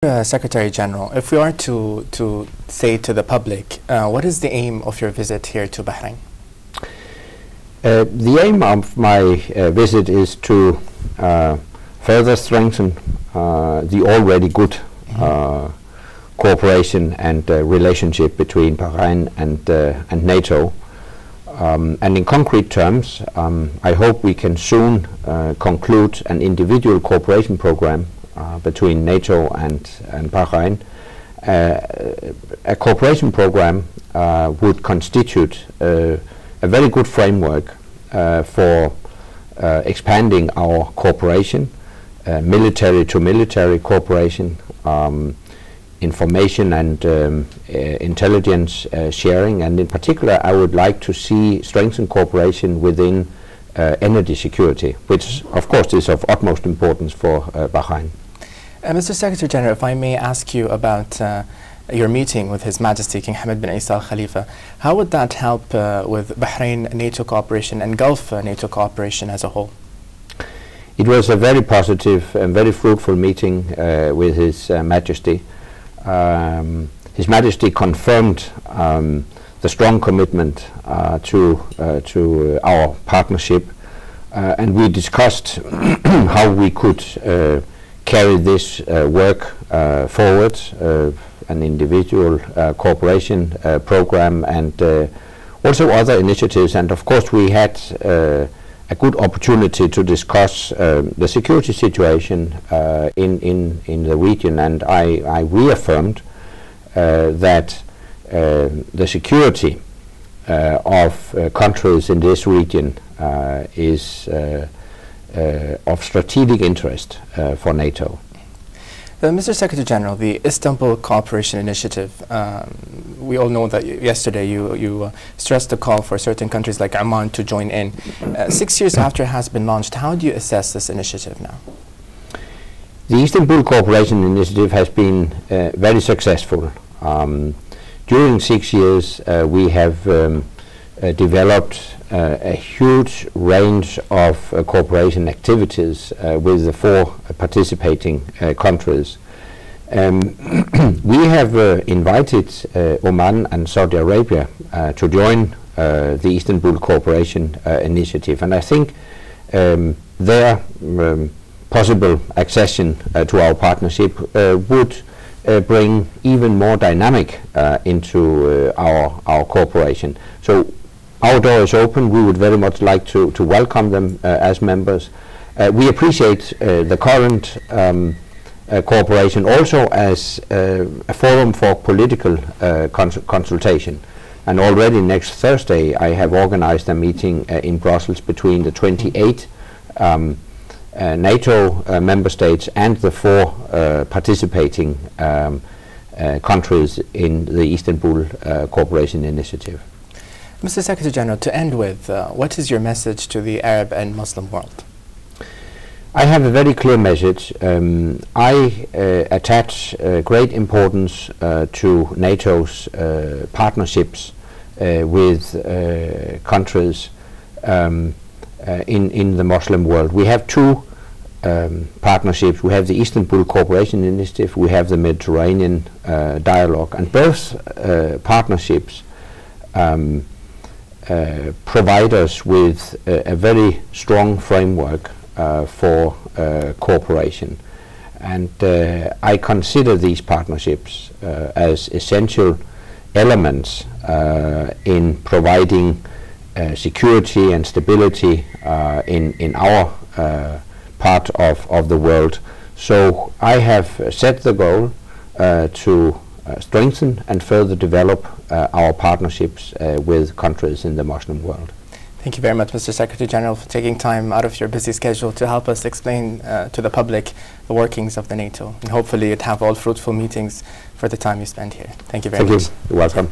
Secretary General, if we are to say to the public, what is the aim of your visit here to Bahrain? The aim of my visit is to further strengthen the already good cooperation and relationship between Bahrain and NATO. And in concrete terms, I hope we can soon conclude an individual cooperation program between NATO and Bahrain. A cooperation program would constitute a very good framework for expanding our cooperation, military to military cooperation, information and intelligence sharing, and in particular I would like to see strengthened cooperation within energy security, which of course is of utmost importance for Bahrain. Mr. Secretary General, if I may ask you about your meeting with His Majesty King Mohamed bin Isa Al Khalifa, how would that help with Bahrain NATO cooperation and Gulf NATO cooperation as a whole? It was a very positive and very fruitful meeting with His Majesty. His Majesty confirmed the strong commitment to our partnership, and we discussed how we could carry this work forward, an individual cooperation program and also other initiatives. And of course we had a good opportunity to discuss the security situation in the region, and I reaffirmed that the security of countries in this region is of strategic interest for NATO. Mr. Secretary General, the Istanbul Cooperation Initiative, we all know that yesterday you stressed the call for certain countries like Oman to join in. 6 years after it has been launched, how do you assess this initiative now? The Istanbul Cooperation Initiative has been very successful. During 6 years we have developed a huge range of cooperation activities with the 4 participating countries. We have invited Oman and Saudi Arabia to join the Istanbul Cooperation Initiative, and I think their possible accession to our partnership would bring even more dynamic into our cooperation. So our door is open. We would very much like to welcome them as members. We appreciate the current cooperation also as a forum for political consultation. And already next Thursday I have organized a meeting in Brussels between the 28 NATO member states and the 4 participating countries in the Istanbul Cooperation Initiative. Mr. Secretary General, to end with, what is your message to the Arab and Muslim world? I have a very clear message. I attach great importance to NATO's partnerships with countries in the Muslim world. We have 2 partnerships. We have the Istanbul Cooperation Initiative, we have the Mediterranean Dialogue, and both partnerships provide us with a very strong framework for cooperation. And I consider these partnerships as essential elements in providing security and stability in our part of the world. So I have set the goal to strengthen and further develop our partnerships with countries in the Muslim world. Thank you very much, Mr. Secretary General, for taking time out of your busy schedule to help us explain to the public the workings of the NATO. And hopefully you'd have all fruitful meetings for the time you spend here. Thank you very much. Thank you. You're welcome.